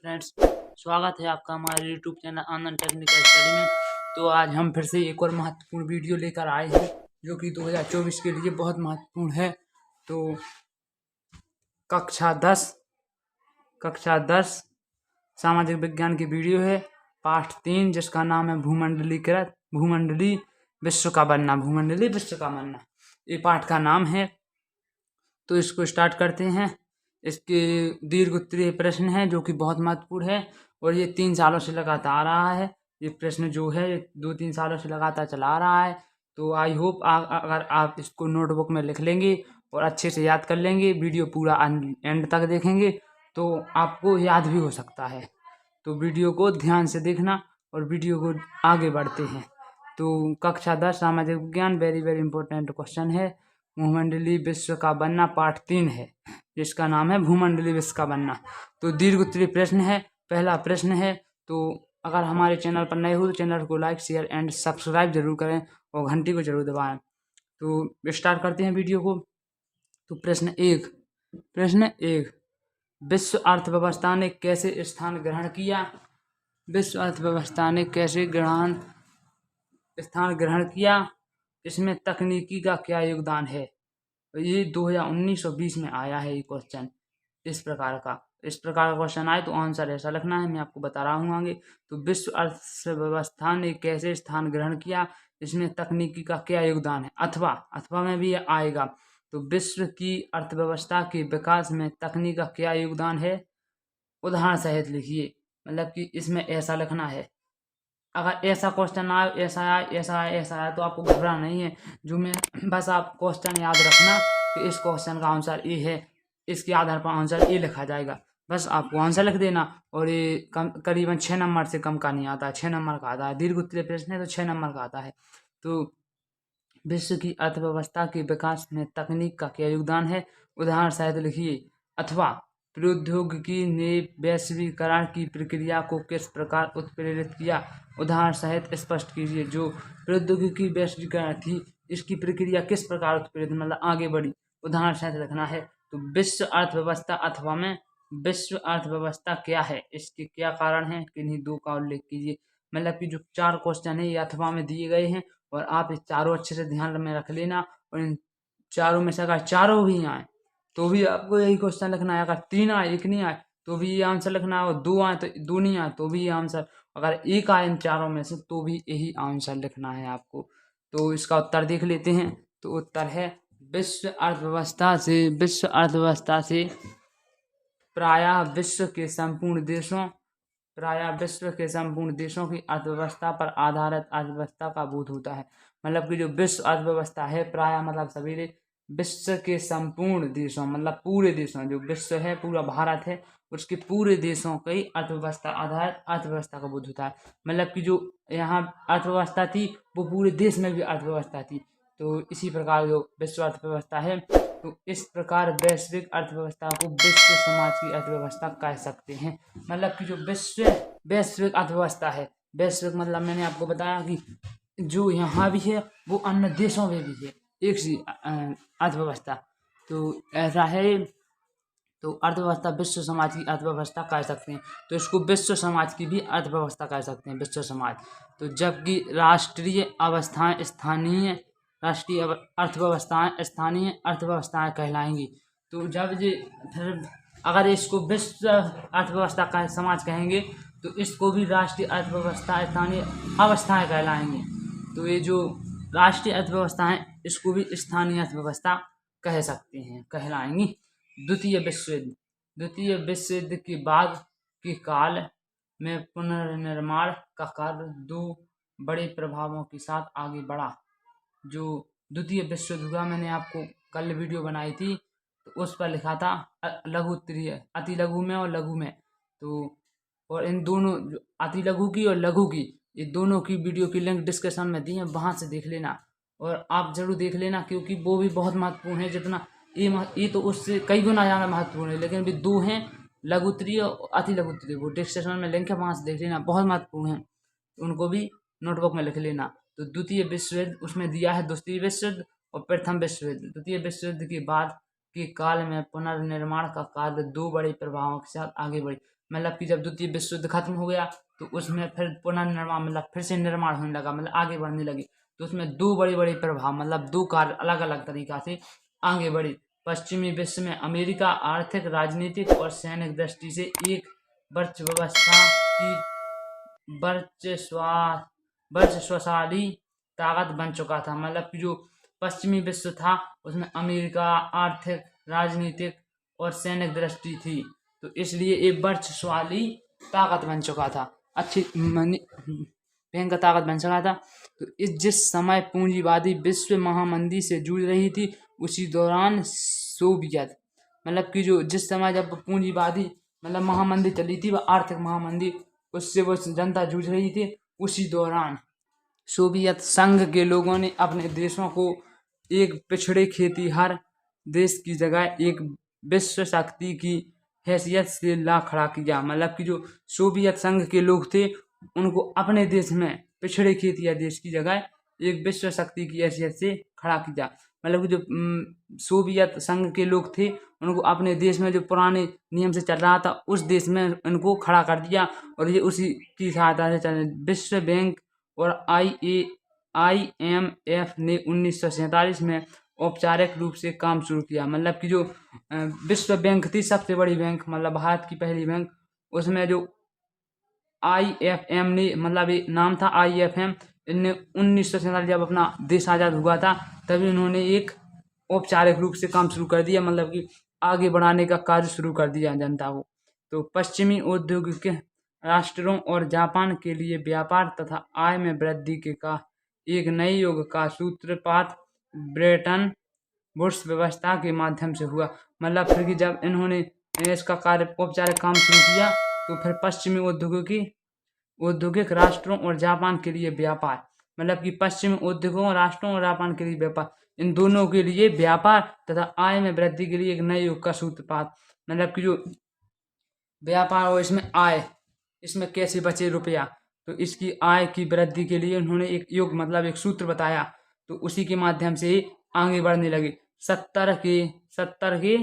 Friends, स्वागत है आपका हमारे यूट्यूब चैनल आनंद टेक्निकल स्टडी में। तो आज हम फिर से एक और महत्वपूर्ण वीडियो लेकर आए हैं जो कि 2024 के लिए बहुत महत्वपूर्ण है। तो कक्षा 10 सामाजिक विज्ञान की वीडियो है, पार्ट 3, जिसका नाम है भूमंडलीय विश्व का बनना। ये पाठ का नाम है। तो इसको स्टार्ट करते हैं। इसके दीर्घ उत्तरीय प्रश्न है जो कि बहुत महत्वपूर्ण है और ये 3 सालों से लगातार आ रहा है। ये प्रश्न जो है 2-3 सालों से लगातार चला आ रहा है। तो आई होप अगर आप इसको नोटबुक में लिख लेंगे और अच्छे से याद कर लेंगे, वीडियो पूरा एंड तक देखेंगे तो आपको याद भी हो सकता है। तो वीडियो को ध्यान से देखना और वीडियो को आगे बढ़ते हैं। तो कक्षा 10 सामाजिक विज्ञान, वेरी इंपॉर्टेंट क्वेश्चन है। भूमंडलीय विश्व का बनना पार्ट 3 है, जिसका नाम है भूमंडलीय विश्व का बनना। तो दीर्घ उत्तरीय प्रश्न है। पहला प्रश्न है, तो अगर हमारे चैनल पर नए हो तो चैनल को लाइक, शेयर एंड सब्सक्राइब जरूर करें और घंटी को जरूर दबाएं। तो स्टार्ट करते हैं वीडियो को। तो प्रश्न एक, विश्व अर्थव्यवस्था ने कैसे स्थान ग्रहण किया? विश्व अर्थव्यवस्था ने कैसे स्थान ग्रहण किया? इसमें तकनीकी का क्या योगदान है? ये 2019 और 20 में आया है ये क्वेश्चन। इस प्रकार का क्वेश्चन आए तो आंसर ऐसा लिखना है, मैं आपको बता रहा हूँ आगे। तो विश्व अर्थव्यवस्था ने कैसे स्थान ग्रहण किया, इसमें तकनीकी का क्या योगदान है? अथवा में भी आएगा। तो विश्व की अर्थव्यवस्था के विकास में तकनीक का क्या योगदान है, उदाहरण सहित लिखिए। मतलब कि इसमें ऐसा लिखना है। अगर ऐसा क्वेश्चन आए, ऐसा आए तो आपको घबराना नहीं है। जो मैं बस आप क्वेश्चन याद रखना कि इस क्वेश्चन का आंसर ए है, इसके आधार पर आंसर ए लिखा जाएगा। बस आपको आंसर लिख देना। और ये करीबन 6 नंबर से कम का नहीं आता है, 6 नंबर का आता है। दीर्घ उत्तरीय प्रश्न है तो 6 नंबर का आता है। तो विश्व की अर्थव्यवस्था के विकास में तकनीक का क्या योगदान है, उदाहरण सहित लिखिए। अथवा प्रौद्योगिकी ने वैश्वीकरण की प्रक्रिया को किस प्रकार उत्प्रेरित किया, उदाहरण सहित स्पष्ट कीजिए। जो प्रौद्योगिकी वैश्वीकरण थी, इसकी प्रक्रिया किस प्रकार उत्प्रेरित मतलब आगे बढ़ी, उदाहरण सहित लिखना है। तो विश्व अर्थव्यवस्था अथवा में विश्व अर्थव्यवस्था क्या है, इसके क्या कारण है, किन्हीं दो का उल्लेख कीजिए। मतलब कि जो 4 क्वेश्चन है ये अथवा में दिए गए हैं और आप इस चारों अच्छे से ध्यान में रख लेना। और इन चारों में से अगर चारों भी आए तो भी आपको यही क्वेश्चन लिखना है। अगर 3 आए, 1 नहीं आए तो भी ये आंसर लिखना है। और 2 आए तो 2 नहीं आए तो भी ये आंसर। अगर 1 आए इन चारों में से तो भी यही आंसर लिखना है आपको। तो इसका उत्तर देख लेते हैं। तो उत्तर है विश्व अर्थव्यवस्था से प्रायः विश्व के संपूर्ण देशों की अर्थव्यवस्था पर आधारित अर्थव्यवस्था का बोध होता है। मतलब कि जो विश्व अर्थव्यवस्था है, प्रायः मतलब सभी विश्व के संपूर्ण देशों मतलब पूरे देशों, जो विश्व है पूरा भारत है, उसके पूरे देशों की अर्थव्यवस्था आधारित अर्थव्यवस्था का बोध होता है। मतलब कि जो यहाँ अर्थव्यवस्था थी वो पूरे देश में भी अर्थव्यवस्था थी। तो इसी प्रकार जो विश्व अर्थव्यवस्था है, तो इस प्रकार वैश्विक अर्थव्यवस्था को विश्व समाज की अर्थव्यवस्था कह सकते हैं। मतलब कि जो वैश्विक अर्थव्यवस्था है, वैश्विक मतलब मैंने आपको बताया कि जो यहाँ भी है वो अन्य देशों में भी है, एक सी अर्थव्यवस्था। तो ऐसा है। तो अर्थव्यवस्था विश्व समाज की अर्थव्यवस्था कह सकते हैं। तो इसको विश्व समाज की भी अर्थव्यवस्था कह सकते हैं, विश्व समाज। तो जबकि राष्ट्रीय अर्थव्यवस्थाएं स्थानीय अर्थव्यवस्थाएं कहलाएंगी। तो जब ये फिर अगर इसको विश्व अर्थव्यवस्था का समाज कहेंगे तो इसको भी राष्ट्रीय अर्थव्यवस्था स्थानीय अवस्थाएं कहलाएंगे। तो ये जो राष्ट्रीय अर्थव्यवस्था है इसको भी स्थानीय अर्थव्यवस्था कह सकते हैं, कहलाएंगी। द्वितीय विश्व युद्ध के बाद के काल में पुनर्निर्माण का कार्य 2 बड़े प्रभावों के साथ आगे बढ़ा। जो द्वितीय विश्व युद्ध हुआ, मैंने आपको कल वीडियो बनाई थी तो उस पर लिखा था लघु उत्तरीय, अति लघु में और लघु में। तो और इन दोनों अति लघु की और लघु की, ये दोनों की वीडियो की लिंक डिस्क्रिप्शन में दी है, वहां से देख लेना। और आप जरूर देख लेना क्योंकि वो भी बहुत महत्वपूर्ण है। जितना ये तो उससे कई गुना ज़्यादा महत्वपूर्ण है, लेकिन भी 2 हैं, लघु उत्तरीय और अति लघु उत्तरीय। वो डिस्क्रिप्शन में लिंक है, वहां से देख लेना, बहुत महत्वपूर्ण है। उनको भी नोटबुक में लिख लेना। तो द्वितीय विश्व युद्ध उसमें दिया है द्वितीय विश्व युद्ध और प्रथम विश्व युद्ध। द्वितीय विश्व युद्ध के बाद के काल में पुनर्निर्माण का कार्य 2 बड़े प्रभावों के साथ आगे बढ़ी। मतलब कि जब द्वितीय विश्व युद्ध खत्म हो गया तो उसमें फिर पुनर्निर्माण मतलब फिर से निर्माण होने लगा, मतलब आगे बढ़ने लगी। तो उसमें दो बड़े बड़े प्रभाव मतलब दो कार्य अलग अलग तरीका से आगे बढ़े। पश्चिमी विश्व में अमेरिका आर्थिक, राजनीतिक और सैनिक दृष्टि से एक वर्च व्यवस्था की वर्चस्वा वर्चस्वशाली ताकत बन चुका था। मतलब कि जो पश्चिमी विश्व था उसमें अमेरिका आर्थिक, राजनीतिक और सैनिक दृष्टि थी, तो इसलिए एक वर्चस्वाली ताकत बन चुका था, अच्छी भयंकर ताकत बन चुका था। तो जिस समय पूंजीवादी विश्व महामंदी से जूझ रही थी उसी दौरान सोवियत मतलब कि जो जिस समय जब पूंजीवादी मतलब महामंदी चली थी, वह आर्थिक महामंदी, उससे वो जनता जूझ रही थी, उसी दौरान सोवियत संघ के लोगों ने अपने देशों को एक पिछड़े खेतीहर देश की जगह एक विश्व शक्ति की हैसियत से ला खड़ा किया। मतलब कि जो सोवियत संघ के लोग थे उनको अपने देश में पिछड़े खेतीहर देश की जगह एक विश्व शक्ति की हैसियत से खड़ा किया। मतलब कि जो सोवियत संघ के लोग थे उनको अपने देश में जो पुराने नियम से चल रहा था उस देश में उनको खड़ा कर दिया, और ये उसी की सहायता से चल विश्व बैंक और IMF ने 1947 में औपचारिक रूप से काम शुरू किया। मतलब कि जो विश्व बैंक थी सबसे बड़ी बैंक, मतलब भारत की पहली बैंक, उसमें जो IFM ने मतलब ये नाम था IFM, इनने 1947 जब अपना देश आज़ाद हुआ था तभी उन्होंने एक औपचारिक रूप से काम शुरू कर दिया, मतलब कि आगे बढ़ाने का कार्य शुरू कर दिया जनता को। तो पश्चिमी औद्योगिक राष्ट्रों और जापान के लिए व्यापार तथा आय में वृद्धि के का एक नए युग का सूत्रपात ब्रेटन वुड्स व्यवस्था के माध्यम से हुआ। मतलब फिर कि जब इन्होंने इसका कार्य औपचारिक काम शुरू किया तो फिर पश्चिमी औद्योगिक राष्ट्रों और जापान के लिए व्यापार, मतलब कि पश्चिमी औद्योगिक राष्ट्रों और जापान के लिए व्यापार, इन दोनों के लिए व्यापार तथा आय में वृद्धि के लिए एक नए युग का सूत्रपात, मतलब कि जो व्यापार और इसमें आय, इसमें कैसे बचे रुपया, तो इसकी आय की वृद्धि के लिए उन्होंने एक युग मतलब एक सूत्र बताया, तो उसी के माध्यम से ही आगे बढ़ने लगे। 70 के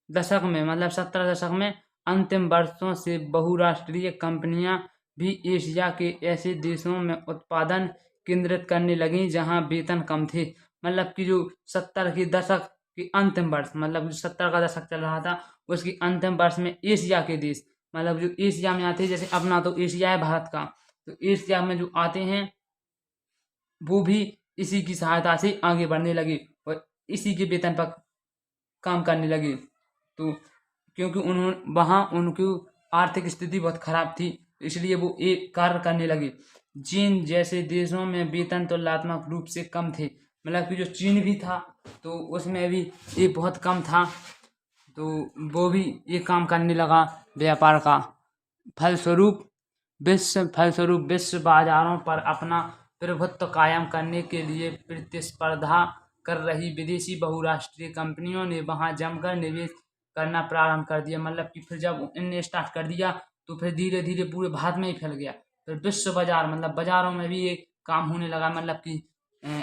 दशक में मतलब 70 दशक में अंतिम वर्षों से बहुराष्ट्रीय कंपनियां भी एशिया के ऐसे देशों में उत्पादन केंद्रित करने लगी जहां वेतन कम थे। मतलब कि जो 70 के दशक के अंतिम वर्ष मतलब 70 का दशक चल रहा था उसकी अंतिम वर्ष में एशिया के देश मतलब जो एशिया में आते हैं, जैसे अपना तो एशिया है भारत का, तो एशिया में जो आते हैं वो भी इसी की सहायता से आगे बढ़ने लगे और इसी के वेतन पर काम करने लगे। तो क्योंकि उन्होंने वहाँ उनकी आर्थिक स्थिति बहुत खराब थी इसलिए वो एक कार्य करने लगे। चीन जैसे देशों में वेतन तुलनात्मक रूप से कम थे, मतलब कि जो चीन भी था तो उसमें भी ये बहुत कम था, तो वो भी ये काम करने लगा व्यापार का। फलस्वरूप विश्व बाजारों पर अपना प्रभुत्व कायम करने के लिए प्रतिस्पर्धा कर रही विदेशी बहुराष्ट्रीय कंपनियों ने वहां जमकर निवेश करना प्रारंभ कर दिया। मतलब कि फिर जब इनने स्टार्ट कर दिया तो फिर धीरे धीरे पूरे भारत में ही फैल गया। फिर विश्व बाजार मतलब बाजारों में भी ये काम होने लगा, मतलब कि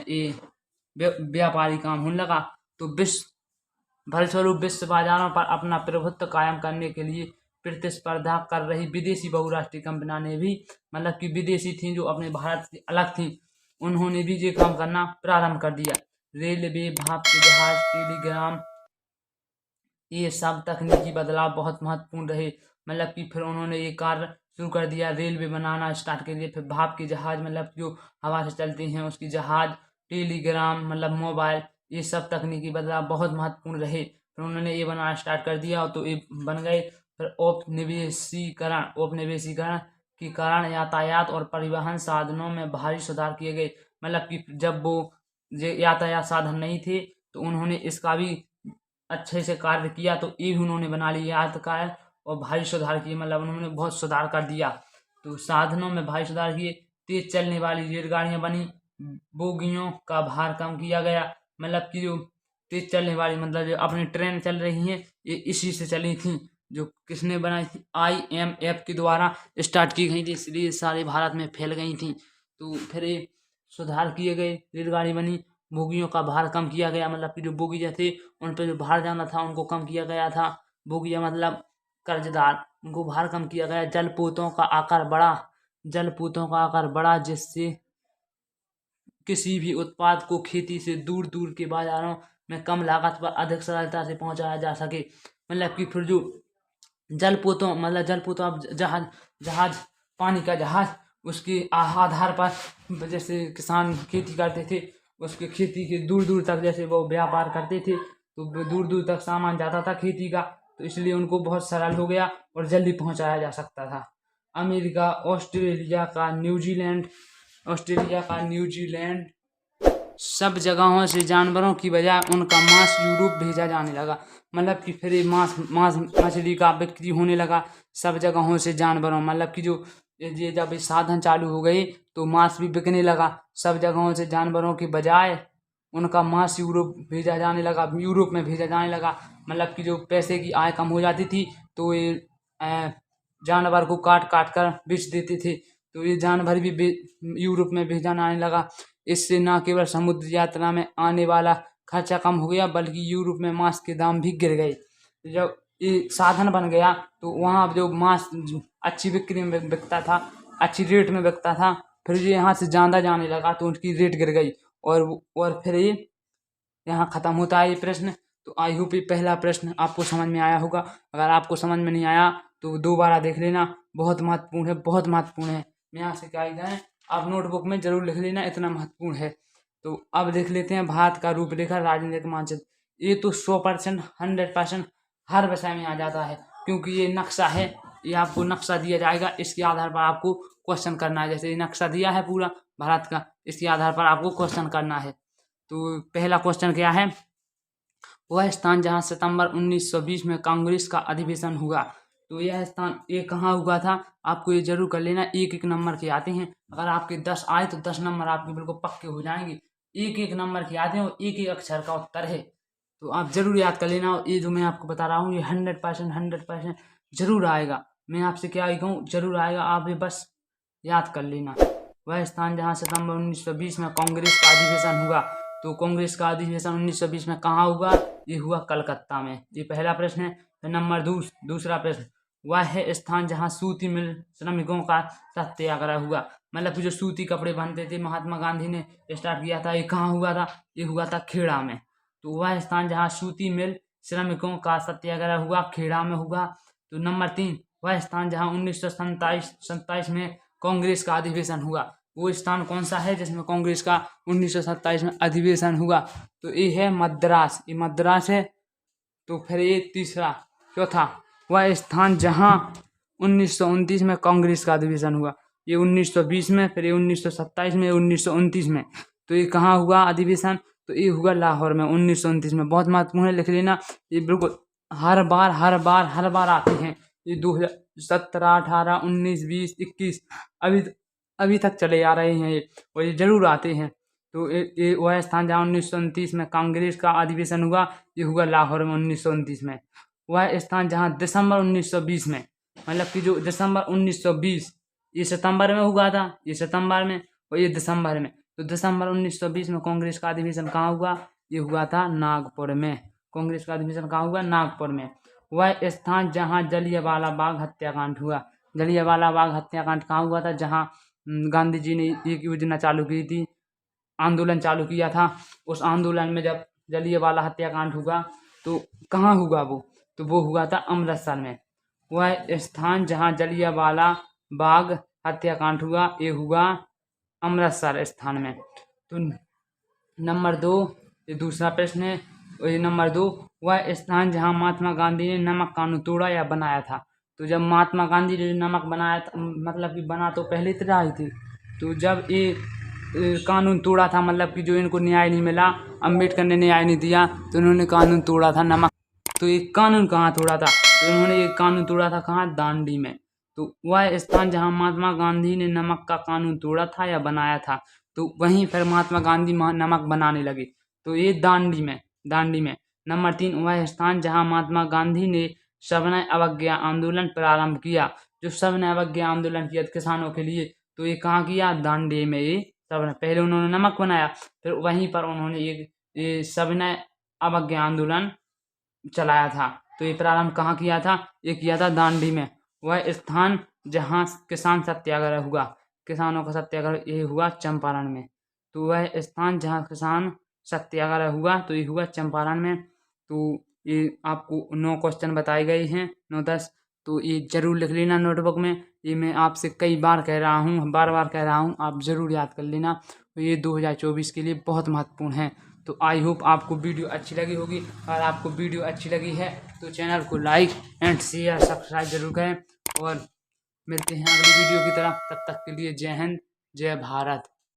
ये व्यापारी काम होने लगा। तो फलस्वरूप विश्व बाजारों पर अपना प्रभुत्व कायम करने के लिए प्रतिस्पर्धा कर रही विदेशी बहुराष्ट्रीय कंपनियां ने भी मतलब कि विदेशी थी जो अपने भारत से अलग थी, उन्होंने भी ये काम करना प्रारंभ कर दिया। रेलवे, भाप के जहाज, टेलीग्राम, ये सब तकनीकी बदलाव बहुत महत्वपूर्ण रहे। मतलब कि फिर उन्होंने ये कार्य शुरू कर दिया, रेलवे बनाना स्टार्ट कर दिया, फिर भाप के जहाज मतलब जो हवा से चलते हैं उसकी जहाज, टेलीग्राम मतलब मोबाइल, ये सब तकनीकी बदलाव बहुत महत्वपूर्ण रहे। फिर उन्होंने ये बनाना स्टार्ट कर दिया तो ये बन गए। फिर औपनिवेशीकरण के कारण यातायात और परिवहन साधनों में भारी सुधार किए गए। मतलब कि जब वो यातायात साधन नहीं थे तो उन्होंने इसका भी अच्छे से कार्य किया, तो ये भी उन्होंने बना लिया यातायात और भारी सुधार किए, मतलब उन्होंने बहुत सुधार कर दिया। तो साधनों में भारी सुधार किए, तेज चलने वाली रेलगाड़ियां बनी, बोगियों का भार कम किया गया। मतलब कि जो तेज चलने वाली मतलब जो अपनी ट्रेन चल रही हैं ये इसी से चली थी, जो किसने बनाई थी, IMF के द्वारा स्टार्ट की गई थी, इसलिए सारे भारत में फैल गई थी। तो फिर ये सुधार किए गए, रेलगाड़ी बनी, बोगियों का भार कम किया गया, मतलब कि जो बोगी जैसे उन पर जो भार जाना था उनको कम किया गया था। बोगियां मतलब कर्जदार उनको भार कम किया गया। जलपोतों का आकार बढ़ा जिससे किसी भी उत्पाद को खेती से दूर दूर के बाजारों में कम लागत पर अधिक सरलता से पहुंचाया जा सके। मतलब कि फिर जो जलपोतों अब जहाज पानी का जहाज, उसके आधार पर जैसे किसान खेती करते थे, उसके खेती के दूर दूर तक जैसे वो व्यापार करते थे तो दूर दूर तक सामान जाता था खेती का, तो इसलिए उनको बहुत सरल हो गया और जल्दी पहुंचाया जा सकता था। अमेरिका, ऑस्ट्रेलिया का न्यूजीलैंड सब जगहों से जानवरों की बजाय उनका मांस यूरोप भेजा जाने लगा। मतलब कि फिर ये मांस मांस मछली का बिक्री होने लगा सब जगहों से जानवरों, मतलब कि जो ये जब ये साधन चालू हो गए तो मांस भी बिकने लगा सब जगहों से। जानवरों के बजाय उनका मांस यूरोप में भेजा जाने लगा। मतलब कि जो पैसे की आय कम हो जाती थी तो ये जानवर को काट काट कर बेच देते थे, तो ये जानवर भी यूरोप में भेजा जाने लगा। इससे न केवल समुद्र यात्रा में आने वाला खर्चा कम हो गया बल्कि यूरोप में मांस के दाम भी गिर गए। जब ये साधन बन गया तो वहाँ जो मांस अच्छी बिक्री में बिकता था, अच्छी रेट में बिकता था, फिर ये यहाँ से ज़्यादा जाने लगा तो उनकी रेट गिर गई और फिर ये यहाँ ख़त्म होता है ये प्रश्न। तो आई होप ये पहला प्रश्न आपको समझ में आया होगा। अगर आपको समझ में नहीं आया तो दोबारा देख लेना, बहुत महत्वपूर्ण है, बहुत महत्वपूर्ण है। मैं यहाँ से क्या है आप नोटबुक में जरूर लिख लेना, इतना महत्वपूर्ण है। तो अब देख लेते हैं भारत का रूपरेखा राजनीतिक मानचित्र। ये तो 100% 100% हर विषय में आ जाता है, क्योंकि ये नक्शा है, ये आपको नक्शा दिया जाएगा, इसके आधार पर आपको क्वेश्चन करना है। जैसे ये नक्शा दिया है पूरा भारत का, इसके आधार पर आपको क्वेश्चन करना है। तो पहला क्वेश्चन क्या है, वह स्थान जहां सितंबर 1920 में कांग्रेस का अधिवेशन हुआ। तो यह स्थान ये कहाँ हुआ था, आपको ये जरूर कर लेना। एक एक नंबर के आते हैं, अगर आपके 10 आए तो 10 नंबर आपके बिल्कुल पक्के हो जाएंगे। एक एक नंबर के आते हैं और एक एक अक्षर का उत्तर है, तो आप जरूर याद कर लेना। और ये जो मैं आपको बता रहा हूँ ये 100% जरूर आएगा। मैं आपसे क्या ही कहूँ, जरूर आएगा, आप ये बस याद कर लेना। वह स्थान जहाँ सितंबर 1920 में कांग्रेस का अधिवेशन हुआ। तो कांग्रेस का अधिवेशन 1920 में कहाँ हुआ, ये हुआ कलकत्ता में। ये पहला प्रश्न है। फिर नंबर दूसरा प्रश्न, वह है स्थान जहाँ सूती मिल श्रमिकों का सत्याग्रह हुआ। मतलब कि जो सूती कपड़े बनते थे महात्मा गांधी ने स्टार्ट किया था, ये कहाँ हुआ था, ये हुआ था खेड़ा में। तो वह स्थान जहाँ सूती मिल श्रमिकों का सत्याग्रह हुआ खेड़ा में हुआ। तो नंबर 3, वह स्थान जहाँ 1927 में कांग्रेस का अधिवेशन हुआ। वो स्थान कौन सा है जिसमें कांग्रेस का 1927 में अधिवेशन हुआ, तो ये है मद्रास, ये मद्रास है। तो फिर ये तीसरा चौथा, वह स्थान जहां 1929 में कांग्रेस का अधिवेशन हुआ। ये 1920 में, फिर ये 1927 में, 1929 में। तो ये कहाँ हुआ अधिवेशन, तो ये हुआ लाहौर में 1929 में। बहुत महत्वपूर्ण है, लिख लेना। ये बिल्कुल हर बार आते हैं। ये 2017, 18, 19, 20, 21 अभी तक चले आ रहे हैं ये, और ये जरूर आते हैं। तो ये वह स्थान जहाँ 1929 में कांग्रेस का अधिवेशन हुआ, ये हुआ लाहौर में 1929 में। वह स्थान जहाँ दिसंबर 1920 में, मतलब कि जो दिसंबर 1920, ये सितंबर में हुआ था, ये सितंबर में और ये दिसंबर में। तो दिसंबर 1920 में कांग्रेस का अधिवेशन कहाँ हुआ, ये हुआ था नागपुर में। कांग्रेस का अधिवेशन कहाँ हुआ, नागपुर में। वह स्थान जहाँ जलियांवाला बाग हत्याकांड हुआ। जलियांवाला बाग हत्याकांड कहाँ हुआ था, जहाँ गांधी जी ने एक योजना चालू की थी, आंदोलन चालू किया था। उस आंदोलन में जब जलियांवाला हत्याकांड हुआ तो कहाँ हुआ वो, तो वो हुआ था अमृतसर में। वह स्थान जहाँ जलियांवाला बाग हत्याकांड हुआ, ये हुआ अमृतसर स्थान में। तो नंबर 2, ये दूसरा प्रश्न है। और ये नंबर 2, वह स्थान जहाँ महात्मा गांधी ने नमक कानून तोड़ा या बनाया था। तो जब महात्मा गांधी ने नमक बनाया था, मतलब कि बना तो पहले तरह ही थी, तो जब ये कानून तोड़ा था, मतलब कि जो इनको न्याय नहीं मिला, अम्बेडकर ने न्याय नहीं दिया, तो उन्होंने कानून तोड़ा था नमक। तो ये कानून कहाँ तोड़ा था, तो उन्होंने ये कानून तोड़ा था कहाँ, दांडी में। तो वह स्थान जहाँ महात्मा गांधी ने नमक का कानून तोड़ा था या बनाया था, तो वहीं फिर महात्मा गांधी नमक बनाने लगे, तो ये दांडी में। नंबर 3, वह स्थान जहाँ महात्मा गांधी ने सविनय अवज्ञा आंदोलन प्रारंभ किया। जो सविनय अवज्ञा आंदोलन किया किसानों के लिए, तो ये कहाँ किया, दांडी में। ये सविनय, पहले उन्होंने नमक बनाया, फिर वहीं पर उन्होंने ये सविनय अवज्ञा आंदोलन चलाया था। तो ये प्रारंभ कहाँ किया था, ये किया था दांडी में। वह स्थान जहाँ किसान सत्याग्रह हुआ, किसानों का सत्याग्रह ये हुआ चंपारण में। तो वह स्थान जहाँ किसान सत्याग्रह हुआ तो ये हुआ चंपारण में। तो ये आपको 9 क्वेश्चन बताए गए हैं, 9-10। तो ये ज़रूर लिख लेना नोटबुक में। ये मैं आपसे कई बार कह रहा हूँ, बार-बार कह रहा हूँ, आप ज़रूर याद कर लेना। तो ये 2024 के लिए बहुत महत्वपूर्ण है। तो आई होप आपको वीडियो अच्छी लगी होगी। और आपको वीडियो अच्छी लगी है तो चैनल को लाइक एंड शेयर सब्सक्राइब जरूर करें। और मिलते हैं अगली वीडियो की तरफ, तब तक के लिए जय हिंद, जय भारत।